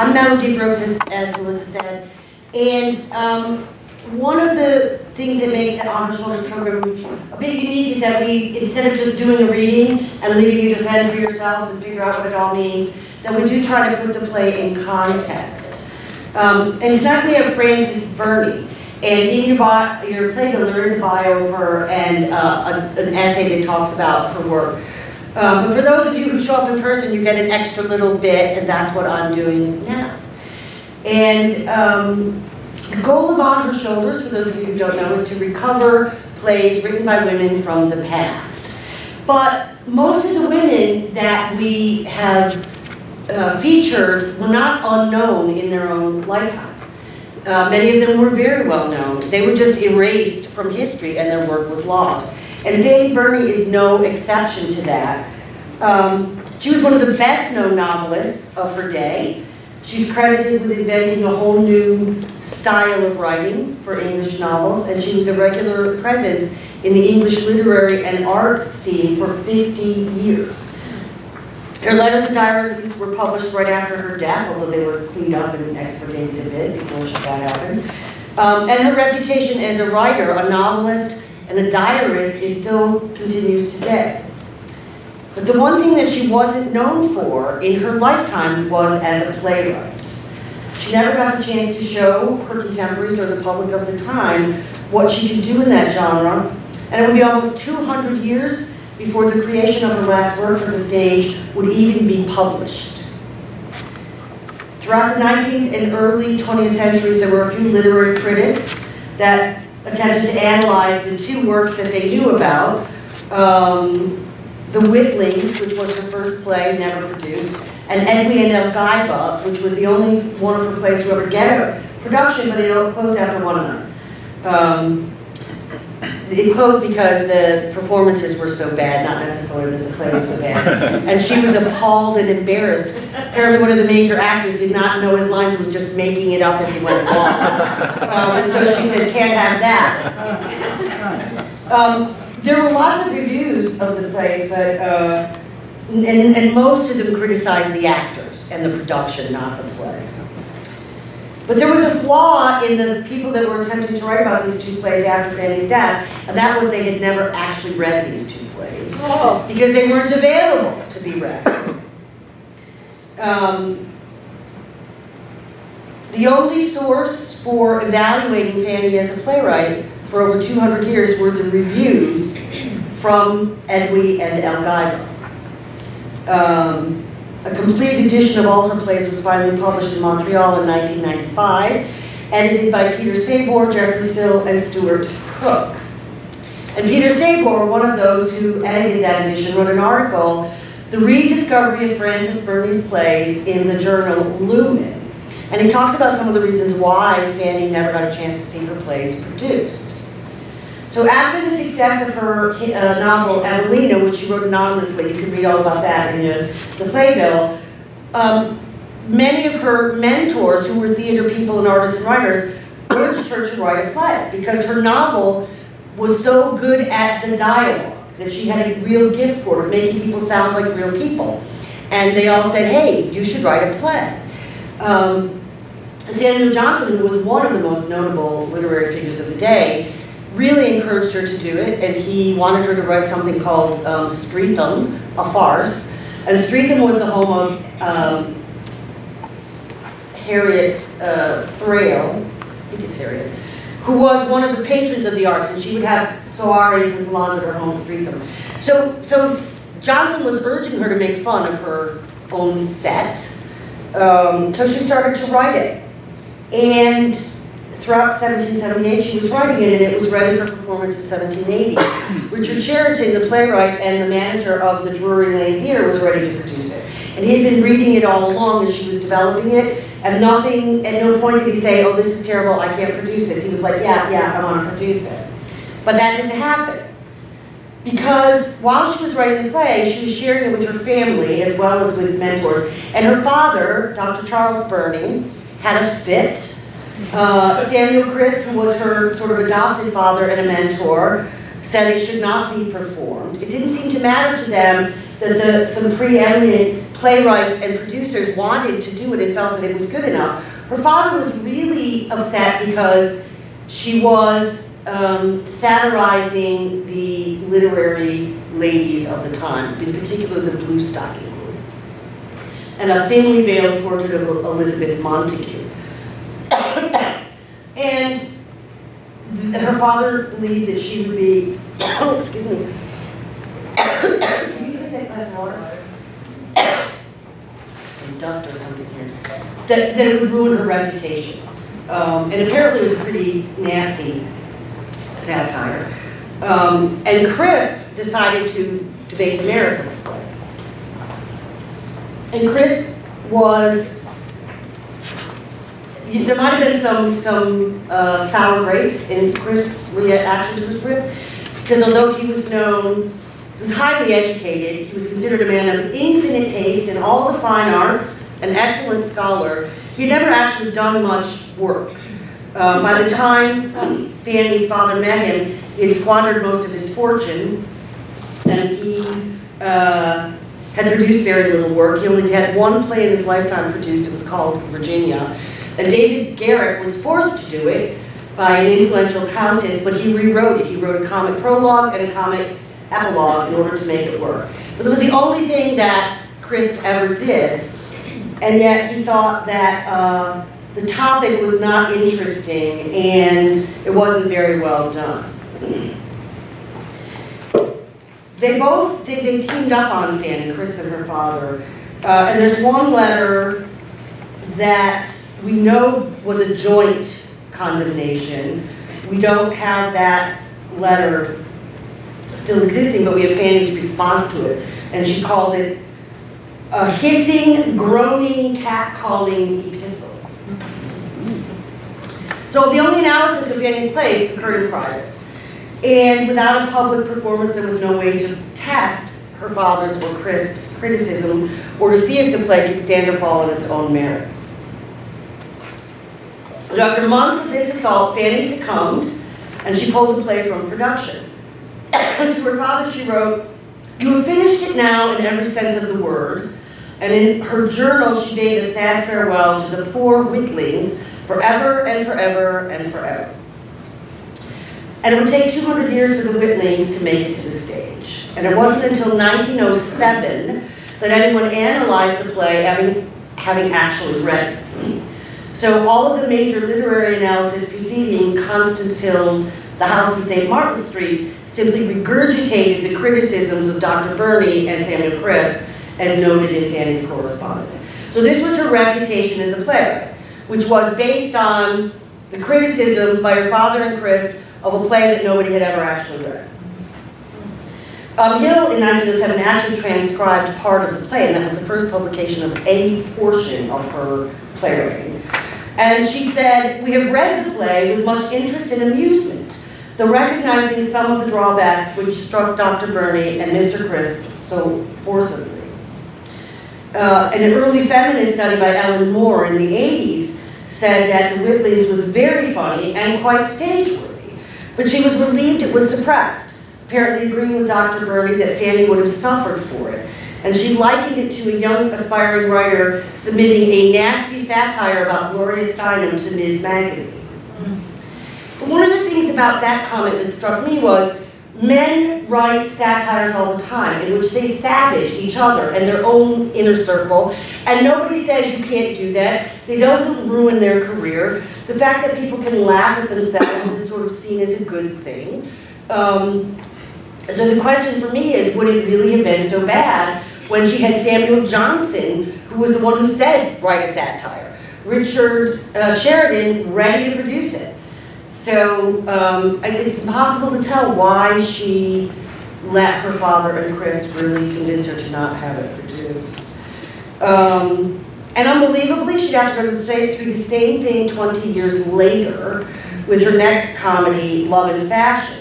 I'm Melody Brooks, as Melissa said, and one of the things that makes the On Her Shoulders program a bit unique is that we, instead of just doing a reading and leaving you to fend for yourselves and figure out what it all means, that we do try to put the play in context. And tonight we have Frances Burney, and in your play there is a bio of her and an essay that talks about her work. But for those of you who show up in person, you get an extra little bit, and that's what I'm doing now. And the goal of On Her Shoulders, for those of you who don't know, is to recover plays written by women from the past. But most of the women that we have featured were not unknown in their own lifetimes. Many of them were very well known. They were just erased from history and their work was lost. And Fanny Burney is no exception to that. She was one of the best known novelists of her day. She's credited with inventing a whole new style of writing for English novels, and she was a regular presence in the English literary and art scene for 50 years. Her letters and diaries were published right after her death, although they were cleaned up and expurgated a bit before that happened. And her reputation as a writer, a novelist, and a diarist still continues today. But the one thing that she wasn't known for in her lifetime was as a playwright. She never got the chance to show her contemporaries or the public of the time what she could do in that genre, and it would be almost 200 years before the creation of her last work for the stage would even be published. Throughout the 19th and early 20th centuries, there were a few literary critics that attempted to analyze the two works that they knew about. The Witlings, which was her first play, never produced, and Edwy and Elgiva, which was the only one of her plays to ever get a production, but it closed after one night. It closed because the performances were so bad, not necessarily that the play was so bad. And she was appalled and embarrassed. Apparently one of the major actors did not know his lines, was just making it up as he went along. And so she said, can't have that. There were lots of reviews of the plays, but and most of them criticized the actors and the production, not the play. But there was a flaw in the people that were attempting to write about these two plays after Fanny's death, and that was they had never actually read these two plays because they weren't available to be read. The only source for evaluating Fanny as a playwright for over 200 years were the reviews from Edwy and Elgiva. A complete edition of all her plays was finally published in Montreal in 1995, edited by Peter Sabor, Jeffrey Sill, and Stuart Cook. And Peter Sabor, one of those who edited that edition, wrote an article, The Rediscovery of Frances Burney's Plays, in the journal Lumen. And he talks about some of the reasons why Fanny never got a chance to see her plays produced. So after the success of her novel, Evelina, which she wrote anonymously, you can read all about that in the playbill, many of her mentors, who were theater people and artists and writers, urged her to write a play because her novel was so good at the dialogue that she had a real gift for it, making people sound like real people. And they all said, hey, you should write a play. Samuel Johnson, who was one of the most notable literary figures of the day, really encouraged her to do it, and he wanted her to write something called Streatham, a farce. And Streatham was the home of Harriet Thrale, I think it's Harriet, who was one of the patrons of the arts, and she would have soirees and salons at her home, Streatham. So Johnson was urging her to make fun of her own set, so she started to write it. And throughout 1778, she was writing it, and it was ready for performance in 1780. Richard Sheraton, the playwright and the manager of the Drury Lane Theatre, was ready to produce it. And he had been reading it all along as she was developing it, and at no point did he say, oh, this is terrible, I can't produce this. He was like, yeah, I want to produce it. But that didn't happen. Because while she was writing the play, she was sharing it with her family as well as with mentors. And her father, Dr. Charles Burney, had a fit. Samuel Crisp, who was her sort of adopted father and a mentor, said it should not be performed. It didn't seem to matter to them that some preeminent playwrights and producers wanted to do it and felt that it was good enough. Her father was really upset because she was satirizing the literary ladies of the time, in particular the blue stocking, and a thinly veiled portrait of Elizabeth Montagu. And her father believed that she would be, excuse me, can you get that glass of water? Some dust or something here. That it would ruin her reputation. And apparently it was a pretty nasty satire. And Chris decided to debate the merits of the play. And Chris was, there might have been some sour grapes in Chris' reaction to the script, because although he was known, he was highly educated, he was considered a man of infinite taste in all the fine arts, an excellent scholar, he had never actually done much work. By the time Fanny's father met him, he had squandered most of his fortune, and he had produced very little work. He only had one play in his lifetime produced. It was called Virginia. And David Garrick was forced to do it by an influential countess, but he rewrote it. He wrote a comic prologue and a comic epilogue in order to make it work. But it was the only thing that Chris ever did, and yet he thought that the topic was not interesting and it wasn't very well done. They teamed up on Fanny, Chris and her father, and there's one letter that we know was a joint condemnation. We don't have that letter still existing, but we have Fanny's response to it, and she called it a hissing, groaning, cat-calling epistle. So the only analysis of Fanny's play occurred in private. And without a public performance, there was no way to test her father's or Chris' criticism or to see if the play could stand or fall on its own merits. And after months of this assault, Fanny succumbed and she pulled the play from production. To her father she wrote, "You have finished it now in every sense of the word." And in her journal she bade a sad farewell to the poor witlings forever and forever and forever. And it would take 200 years for the witlings to make it to the stage. And it wasn't until 1907 that anyone analyzed the play having actually read it. So all of the major literary analysis preceding Constance Hill's The House in St. Martin Street simply regurgitated the criticisms of Dr. Burney and Samuel Crisp as noted in Fanny's correspondence. So this was her reputation as a playwright, which was based on the criticisms by her father and Crisp of a play that nobody had ever actually read. Hill in 1907 actually transcribed part of the play, and that was the first publication of any portion of her playwriting. And she said, "We have read the play with much interest and amusement, though recognizing some of the drawbacks which struck Dr. Burney and Mr. Crisp so forcibly." An early feminist study by Ellen Moore in the 80s said that The Witlings was very funny and quite stage-worthy, but she was relieved it was suppressed, apparently agreeing with Dr. Burney that Fanny would have suffered for it. And she likened it to a young aspiring writer submitting a nasty satire about Gloria Steinem to Ms. Magazine. But one of the things about that comment that struck me was men write satires all the time in which they savage each other and their own inner circle, and nobody says you can't do that. It doesn't ruin their career. The fact that people can laugh at themselves is sort of seen as a good thing. So the question for me is, would it really have been so bad when she had Samuel Johnson, who was the one who said, write a satire, Richard Sheridan ready to produce it? So it's impossible to tell why she let her father and Chris really convince her to not have it produced. And unbelievably, she'd have to go through the same thing 20 years later with her next comedy, Love and Fashion.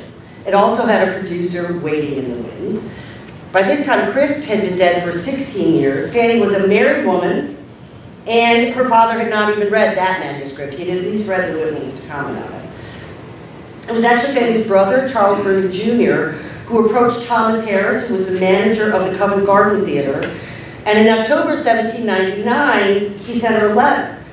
It also had a producer waiting in the wings. By this time, Crisp had been dead for 16 years. Fanny was a married woman, and her father had not even read that manuscript. He had at least read the Witlings to comment on it. It was actually Fanny's brother, Charles Burney Jr., who approached Thomas Harris, who was the manager of the Covent Garden Theatre, and in October 1799, he sent her a letter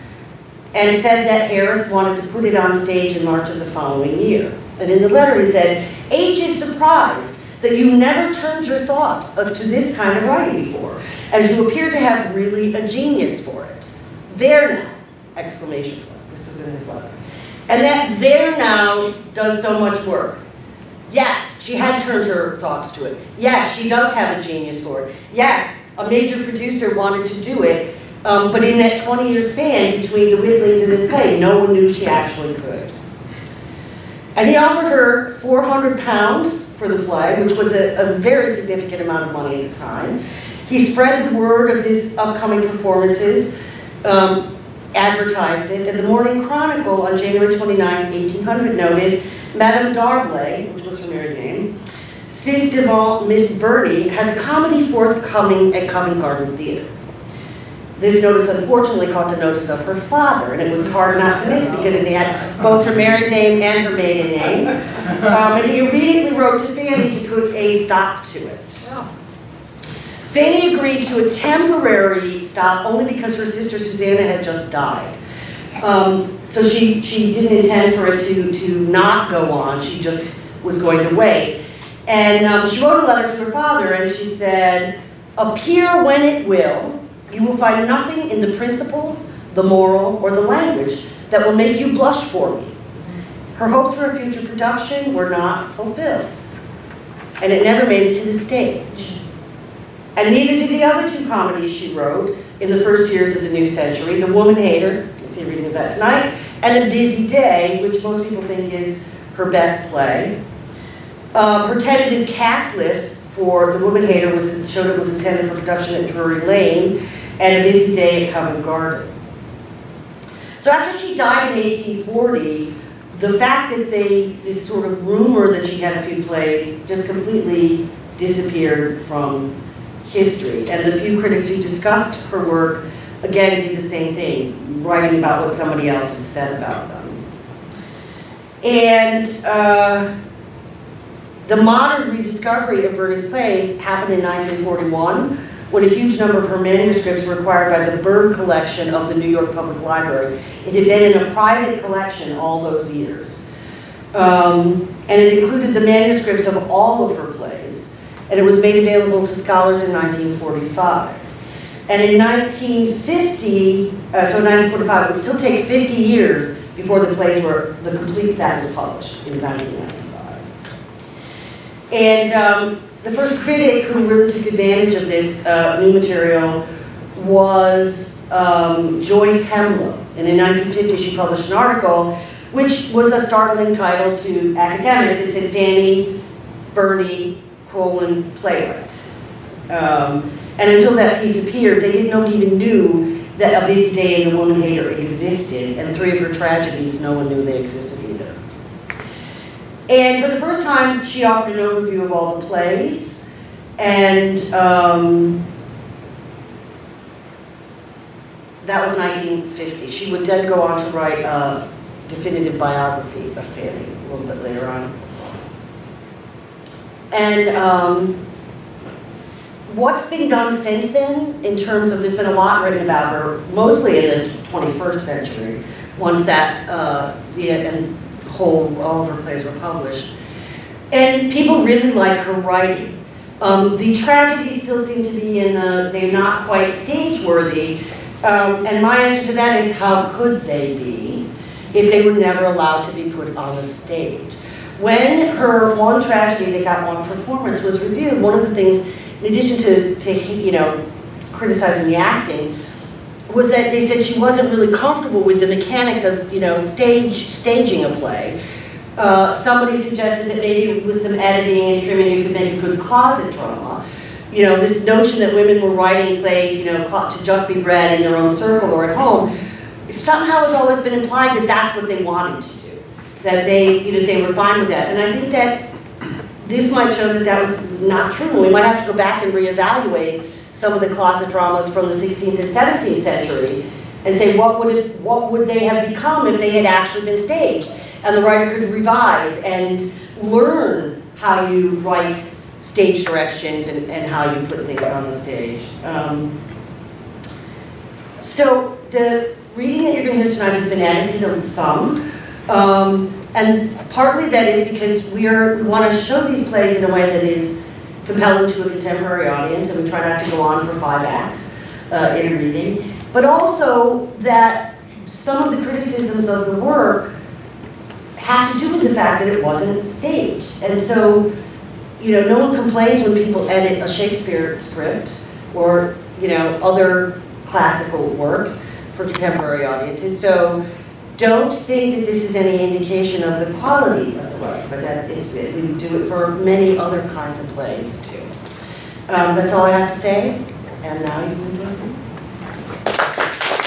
and said that Harris wanted to put it on stage in March of the following year. And in the letter he said, H is surprised that you never turned your thoughts to this kind of writing before, as you appear to have really a genius for it. There now, exclamation point. This is in his letter. And that there now does so much work. Yes, she had turned her thoughts to it. Yes, she does have a genius for it. Yes, a major producer wanted to do it, but in that 20-year span between the Whitleys and this play, no one knew she actually could. And he offered her £400 for the play, which was a very significant amount of money at the time. He spread the word of his upcoming performances, advertised it, and the Morning Chronicle on January 29, 1800 noted, Madame D'Arblay, which was her married name, Cis devant Miss Burney, has comedy forthcoming at Covent Garden Theatre. This notice unfortunately caught the notice of her father, and it was hard not to miss because it had both her married name and her maiden name. And he immediately wrote to Fanny to put a stop to it. Fanny agreed to a temporary stop only because her sister Susanna had just died. So she didn't intend for it to not go on, she just was going to wait. And she wrote a letter to her father and she said, appear when it will, you will find nothing in the principles, the moral, or the language that will make you blush for me. Her hopes for a future production were not fulfilled, and it never made it to the stage. And neither did the other two comedies she wrote in the first years of the new century, The Woman Hater, you can see a reading of that tonight, and A Busy Day, which most people think is her best play. Her tentative cast lists for The Woman Hater showed it was intended for production at Drury Lane, and A Busy Day at Covent Garden. So after she died in 1840, the fact that this sort of rumor that she had a few plays just completely disappeared from history. And the few critics who discussed her work, again, did the same thing, writing about what somebody else had said about them. And the modern rediscovery of Burney's plays happened in 1941, when a huge number of her manuscripts were acquired by the Byrd collection of the New York Public Library. It had been in a private collection all those years. And it included the manuscripts of all of her plays, and it was made available to scholars in 1945. And in 1950, so 1945, it would still take 50 years before the complete set was published in 1995. And the first critic who really took advantage of this new material was Joyce Hemlow. And in 1950, she published an article which was a startling title to academics. It said Fanny Burney, playwright. And until that piece appeared, nobody even knew that A Busy Day and The Woman Hater existed, and three of her tragedies, no one knew they existed either. And for the first time, she offered an overview of all the plays, and that was 1950. She would then go on to write a definitive biography of Fanny a little bit later on. And what's been done since then, in terms of, there's been a lot written about her, mostly in the 21st century, once that, all of her plays were published. And people really like her writing. The tragedies still seem to be they're not quite stage-worthy. And my answer to that is, how could they be if they were never allowed to be put on the stage? When her one tragedy that got one performance was reviewed, one of the things, in addition to criticizing the acting, was that they said she wasn't really comfortable with the mechanics of staging a play. Somebody suggested that maybe with some editing and trimming you could make a good closet drama. This notion that women were writing plays, to just be read in their own circle or at home, somehow has always been implied that that's what they wanted to do, that they were fine with that. And I think that this might show that that was not true. We might have to go back and reevaluate some of the closet dramas from the 16th and 17th century and say what would they have become if they had actually been staged, and the writer could revise and learn how you write stage directions and how you put things on the stage. So the reading that you're going to hear tonight has been edited on some, and partly that is because we want to show these plays in a way that is compelling to a contemporary audience, and we try not to go on for 5 acts in a reading, but also that some of the criticisms of the work have to do with the fact that it wasn't staged. And so, you know, no one complains when people edit a Shakespeare script or, you know, other classical works for contemporary audiences. So don't think that this is any indication of the quality of the work, but that we do it for many other kinds of plays too. That's all I have to say, and now you can join me.